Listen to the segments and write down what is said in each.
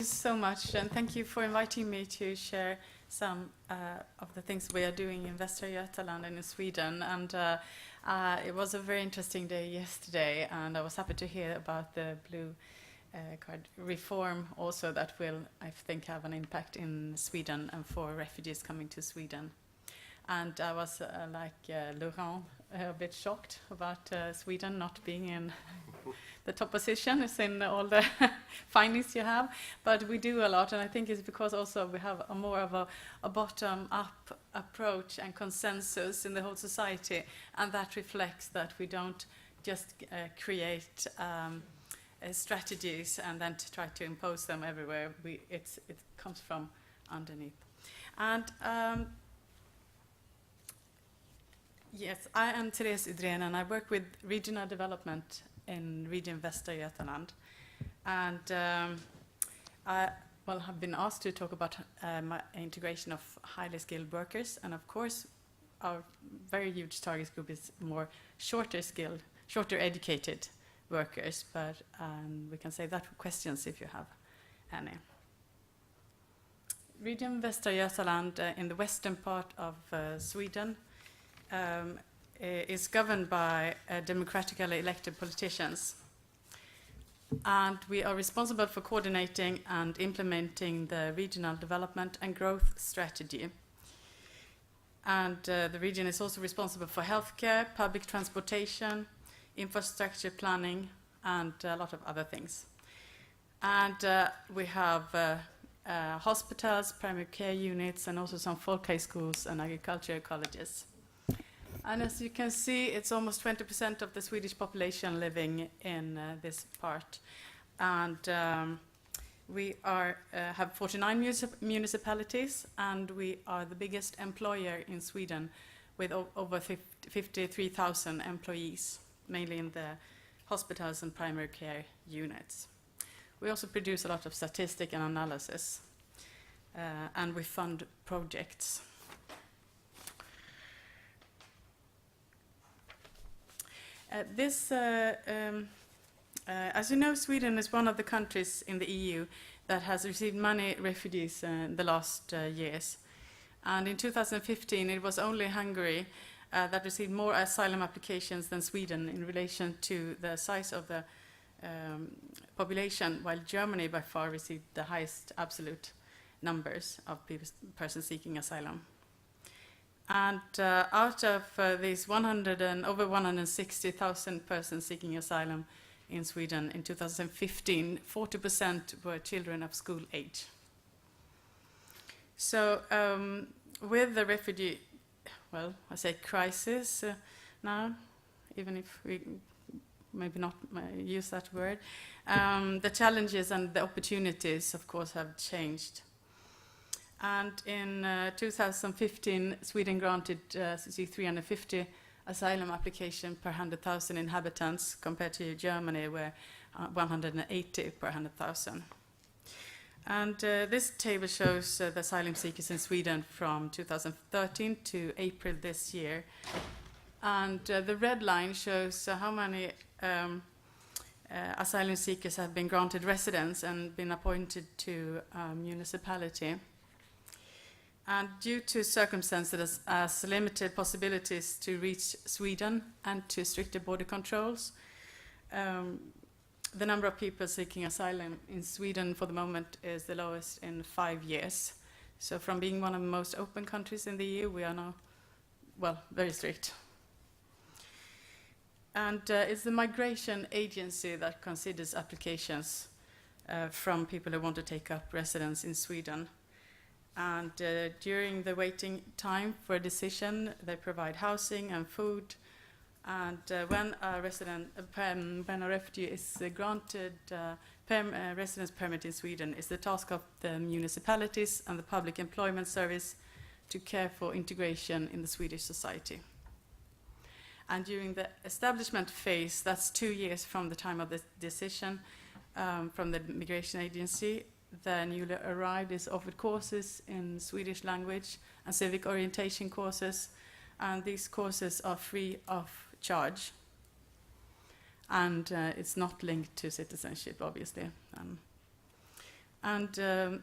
so much, and thank you for inviting me to share some of the things we are doing in Västra Götaland and in Sweden. And it was a very interesting day yesterday, and I was happy to hear about the blue card reform also that will, I think, have an impact in Sweden and for refugees coming to Sweden. And I was, like Laurent, a bit shocked about Sweden not being in the top position. It's in all the findings you have. But we do a lot, and I think it's because also we have a more of a bottom-up approach and consensus in the whole society, and that reflects that we don't just create strategies and then to try to impose them everywhere. It comes from underneath. And yes, I am Therese Ydrén, and I work with regional development in region Västra Götaland. And I have been asked to talk about my integration of highly skilled workers. And of course, our very huge target group is more shorter skilled, shorter educated workers. But we can say that for questions if you have any. Region Västra Götaland in the western part of Sweden is governed by democratically elected politicians. And we are responsible for coordinating and implementing the regional development and growth strategy. And the region is also responsible for healthcare, public transportation, infrastructure planning, and a lot of other things. And we have hospitals, primary care units, and also some folk high schools and agricultural colleges. And as you can see, it's almost 20% of the Swedish population living in this part. And we have 49 municipalities, and we are the biggest employer in Sweden with over 53,000 employees, mainly in the hospitals and primary care units. We also produce a lot of statistics and analysis, and we fund projects. As you know, Sweden is one of the countries in the EU that has received many refugees in the last years. And in 2015, it was only Hungary that received more asylum applications than Sweden in relation to the size of the population, while Germany by far received the highest absolute numbers of persons seeking asylum. And out of these over 160,000 persons seeking asylum in Sweden in 2015, 40% were children of school age. So with the refugee, crisis now, even if we maybe not use that word, the challenges and the opportunities, of course, have changed. And in 2015, Sweden granted 350 asylum applications per 100,000 inhabitants, compared to Germany, where 180 per 100,000. And this table shows the asylum seekers in Sweden from 2013 to April this year. And the red line shows how many asylum seekers have been granted residence and been appointed to municipality. And due to circumstances as limited possibilities to reach Sweden and to stricter border controls, the number of people seeking asylum in Sweden for the moment is the lowest in 5 years. So from being one of the most open countries in the EU, we are now, very strict. And it's the migration agency that considers applications from people who want to take up residence in Sweden. And during the waiting time for a decision, they provide housing and food. And when a refugee is granted residence permit in Sweden, it's the task of the municipalities and the public employment service to care for integration in the Swedish society. And during the establishment phase, that's 2 years from the time of the decision from the migration agency, the newly arrived is offered courses in Swedish language and civic orientation courses, and these courses are free of charge. And it's not linked to citizenship, obviously. And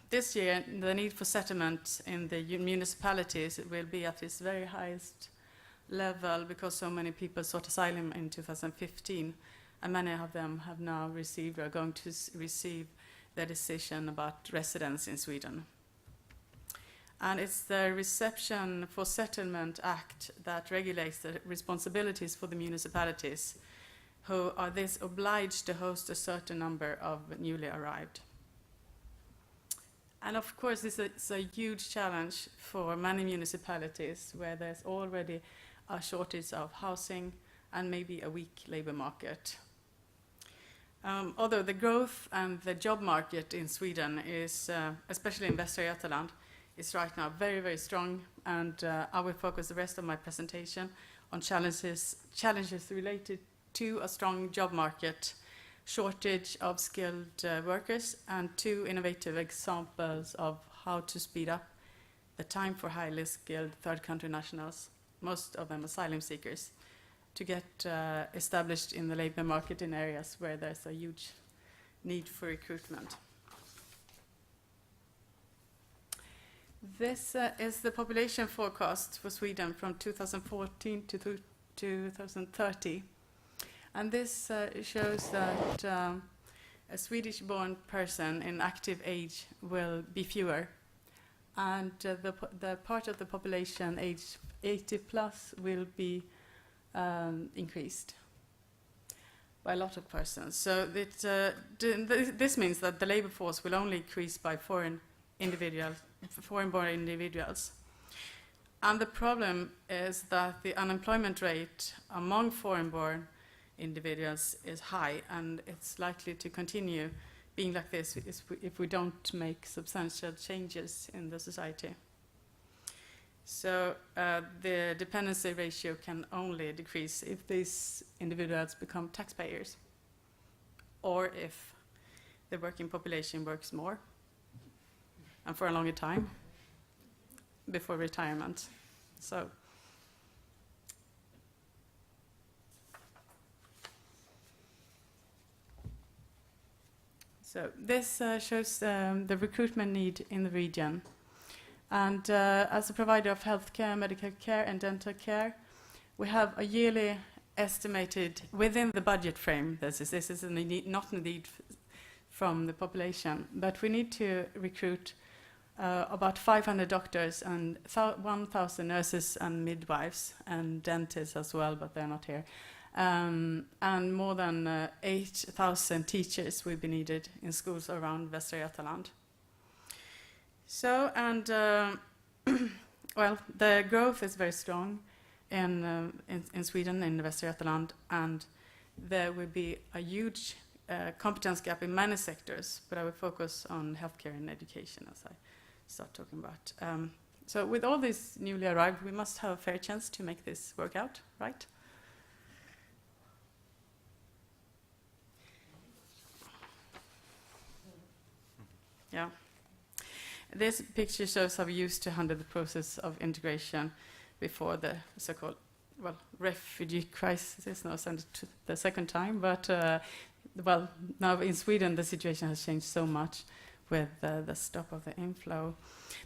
this year, the need for settlement in the municipalities will be at its very highest level because so many people sought asylum in 2015, and many of them have now received or are going to receive their decision about residence in Sweden. And it's the Reception for Settlement Act that regulates the responsibilities for the municipalities, who are this obliged to host a certain number of newly arrived. And of course, this is a huge challenge for many municipalities where there's already a shortage of housing and maybe a weak labor market. Although the growth and the job market in Sweden is, especially in Västra Götaland, is right now very, very strong, and I will focus the rest of my presentation on challenges related to a strong job market, shortage of skilled workers, and 2 innovative examples of how to speed up the time for highly skilled third country nationals, most of them asylum seekers, to get established in the labor market in areas where there's a huge need for recruitment. This is the population forecast for Sweden from 2014 to 2030. And this shows that a Swedish-born person in active age will be fewer. And the part of the population aged 80 plus will be increased by a lot of persons. So this means that the labor force will only increase by foreign-born individuals. And the problem is that the unemployment rate among foreign-born individuals is high, and it's likely to continue being like this if we don't make substantial changes in the society. So the dependency ratio can only decrease if these individuals become taxpayers, or if the working population works more and for a longer time before retirement. So this shows the recruitment need in the region. And as a provider of healthcare, medical care and dental care, we have a yearly estimated within the budget frame. This is not a need from the population, but we need to recruit about 500 doctors and 1,000 nurses and midwives and dentists as well, but they're not here. And more than 8,000 teachers will be needed in schools around Västra Götaland. So, and well, the growth is very strong in Sweden, in Västra Götaland, and there will be a huge competence gap in many sectors, but I will focus on healthcare and education as I start talking about. So with all these newly arrived, we must have a fair chance to make this work out, right? Yeah. This picture shows how we used to handle the process of integration before the so-called, well, refugee crisis. Now sent it to the second time, but well, now in Sweden the situation has changed so much with the stop of the inflow.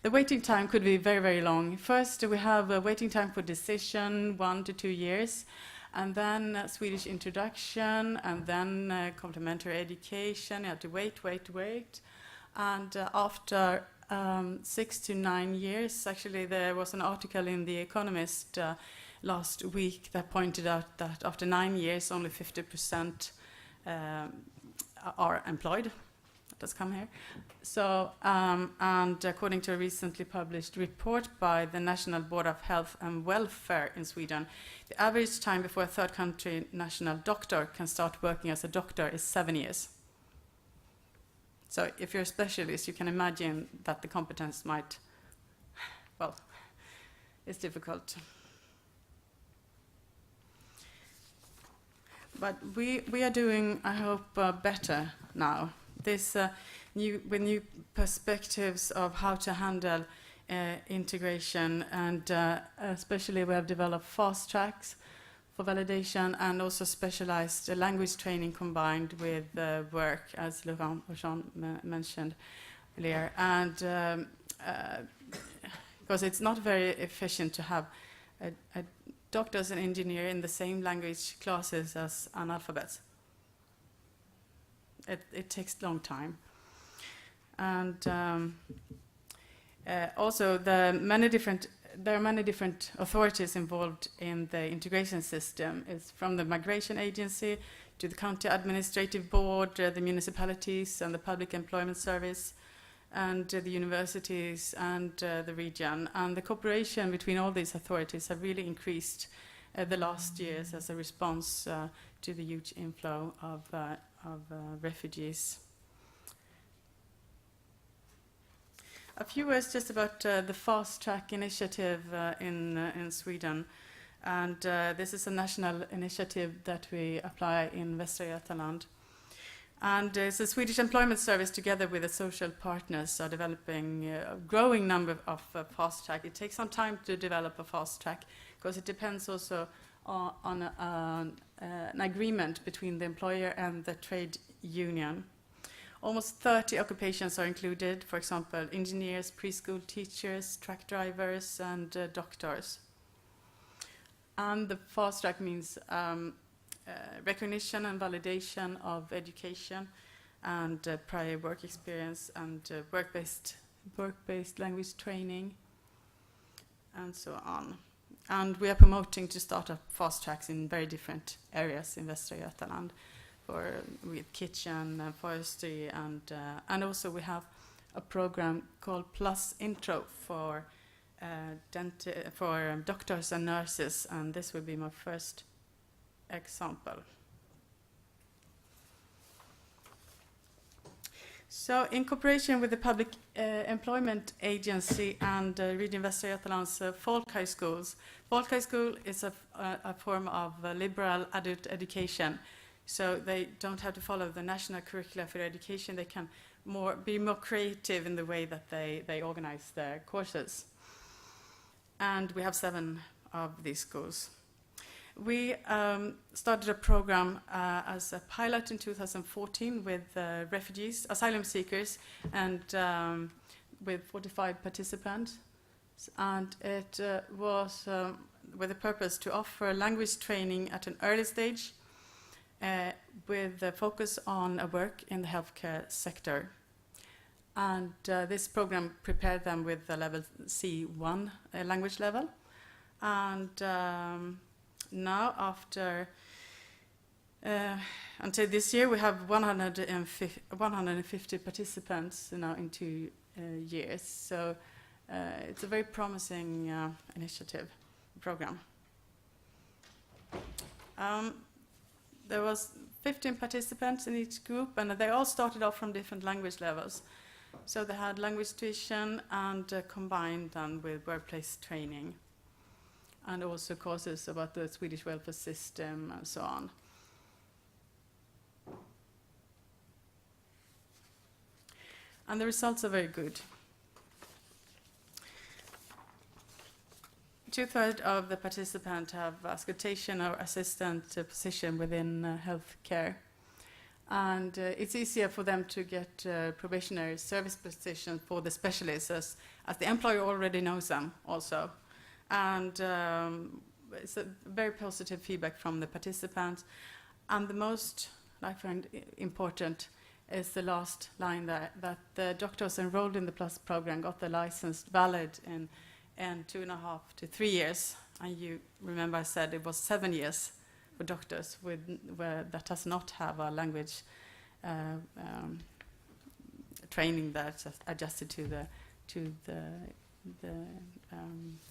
The waiting time could be very, very long. First, we have a waiting time for decision, 1 to 2 years, and then Swedish introduction, and then complementary education. You have to wait. And after 6 to 9 years, actually there was an article in The Economist last week that pointed out that after 9 years only 50% are employed. Does come here. So, and according to a recently published report by the National Board of Health and Welfare in Sweden, the average time before a third country national doctor can start working as a doctor is 7 years. So if you're a specialist, you can imagine that the competence might, well, it's difficult. But we are doing, I hope, better now. This with new perspectives of how to handle integration, and especially we have developed fast tracks for validation, and also specialized language training combined with work, as Laurent mentioned earlier. And because it's not very efficient to have a doctors and engineer in the same language classes as analphabets. It takes a long time. And also there are many different authorities involved in the integration system. It's from the migration agency to the county administrative board, the municipalities and the public employment service, and the universities and the region. And the cooperation between all these authorities have really increased the last years as a response to the huge inflow of refugees. A few words just about the Fast Track initiative in Sweden. And this is a national initiative that we apply in Västra Götaland. And it's a Swedish employment service together with the social partners are developing a growing number of fast track. It takes some time to develop a fast track because it depends also on an agreement between the employer and the trade union. Almost 30 occupations are included, for example, engineers, preschool teachers, truck drivers, and doctors. And the fast track means recognition and validation of education and prior work experience and work-based language training and so on. And we are promoting to start up fast tracks in very different areas in Västra Götaland, with kitchen, forestry, and also we have a program called Plus Intro for doctors and nurses, and this will be my first example. So in cooperation with the Public Employment Agency and Region Västra Götaland's folk high schools, folk high school is a form of liberal adult education. So they don't have to follow the national curricula for education. They can be more creative in the way that they organize their courses. And we have 7 of these schools. We started a program as a pilot in 2014 with refugees, asylum seekers, and with 45 participants. And it was with a purpose to offer language training at an early stage with a focus on work in the healthcare sector. And this program prepared them with the level C1 language level. And now, after until this year, we have 150 participants now in 2 years. So it's a very promising initiative program. There was 15 participants in each group, and they all started off from different language levels. So they had language tuition and combined them with workplace training, and also courses about the Swedish welfare system and so on. And the results are very good. 2/3 of the participants have auscultation or assistant position within healthcare. And it's easier for them to get probationary service position for the specialists as the employer already knows them also. And it's a very positive feedback from the participants. And the most, I find, important is the last line there, that the doctors enrolled in the Plus program got the license valid in 2.5 to 3 years. And you remember I said it was 7 years for doctors that does not have a language training that's adjusted to the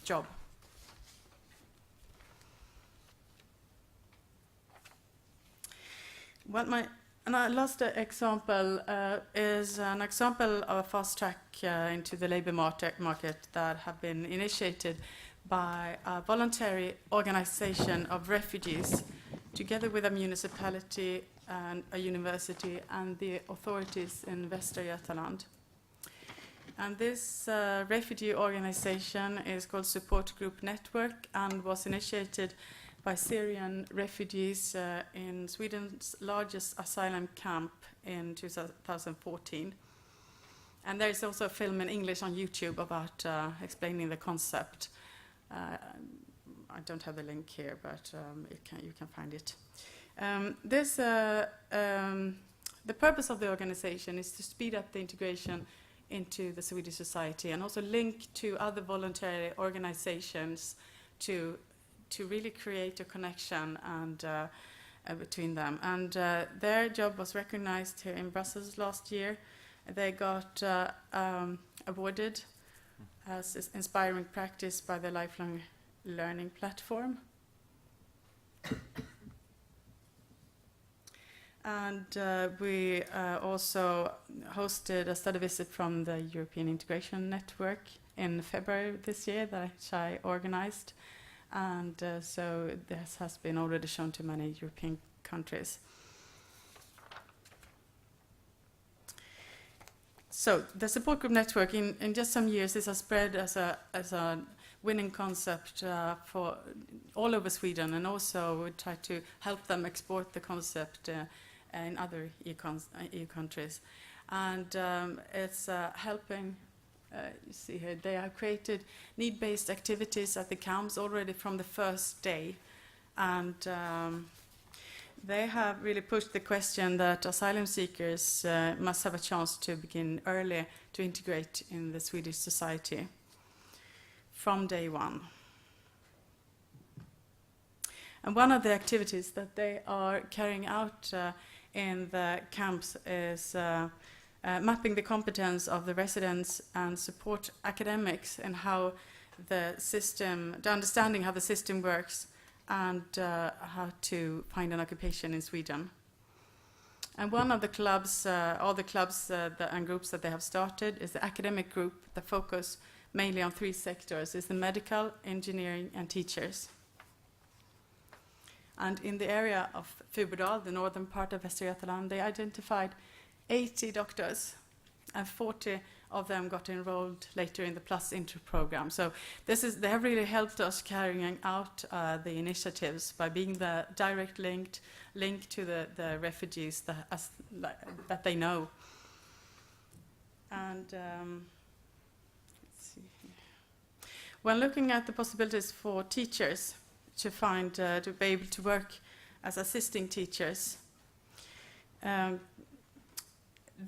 job. My last example is an example of a fast track into the labor market that have been initiated by a voluntary organization of refugees together with a municipality and a university and the authorities in Västra Götaland. And this refugee organization is called Support Group Network and was initiated by Syrian refugees in Sweden's largest asylum camp in 2014. And there is also a film in English on YouTube about explaining the concept. I don't have the link here, but you can find it. The purpose of the organization is to speed up the integration into the Swedish society and also link to other voluntary organizations to really create a connection and between them. And their job was recognized here in Brussels last year. They got awarded as inspiring practice by the Lifelong Learning Platform. And we also hosted a study visit from the European Integration Network in February this year that I organized. And so this has been already shown to many European countries. So the support group network, in just some years, this has spread as a winning concept for all over Sweden, and also we try to help them export the concept in other EU countries. And it's helping. You see here, they have created need-based activities at the camps already from the first day. And they have really pushed the question that asylum seekers must have a chance to begin early to integrate in the Swedish society from day one. And one of the activities that they are carrying out in the camps is mapping the competence of the residents and support academics and how the understanding how the system works and how to find an occupation in Sweden. And one of the clubs, all the clubs and groups that they have started is the academic group that focus mainly on 3 sectors, is the medical, engineering and teachers. And in the area of Fyrbodal, the northern part of Västra Götaland, they identified 80 doctors, and 40 of them got enrolled later in the Plus Intro program. So they have really helped us carrying out the initiatives by being the direct link to the refugees that they know. And let's see here. When looking at the possibilities for teachers to be able to work as assisting teachers,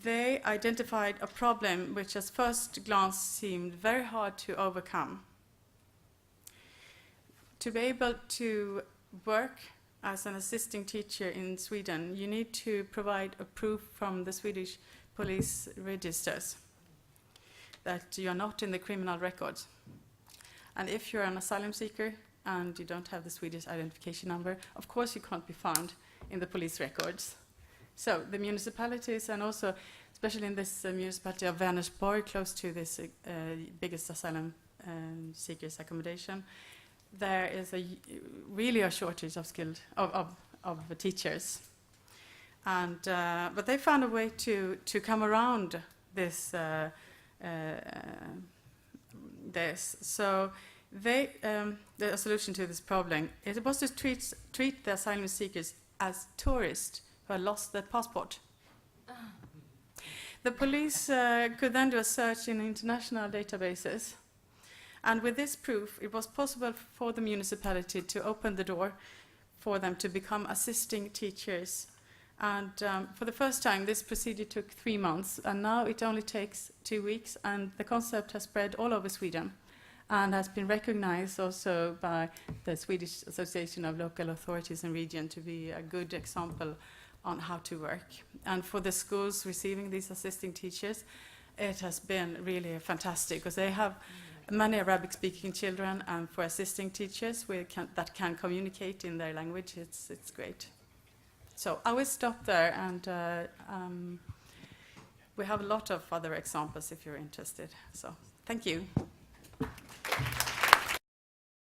they identified a problem which at first glance seemed very hard to overcome. To be able to work as an assisting teacher in Sweden, you need to provide a proof from the Swedish police registers that you are not in the criminal records. And if you're an asylum seeker and you don't have the Swedish identification number, of course you can't be found in the police records. So the municipalities, and also especially in this municipality of Vänersborg, close to this biggest asylum seekers accommodation, there is really a shortage of of teachers. And but they found a way to come around this. So the solution to this problem, it was to treat the asylum seekers as tourists who had lost their passport. The police could then do a search in international databases. And with this proof, it was possible for the municipality to open the door for them to become assisting teachers. And for the first time, this procedure took 3 months, and now it only takes 2 weeks, and the concept has spread all over Sweden and has been recognized also by the Swedish Association of Local Authorities and Region to be a good example on how to work. And for the schools receiving these assisting teachers, it has been really fantastic, because they have many Arabic-speaking children, and for assisting teachers that can communicate in their language, it's great. So I will stop there, and we have a lot of other examples if you're interested. So thank you.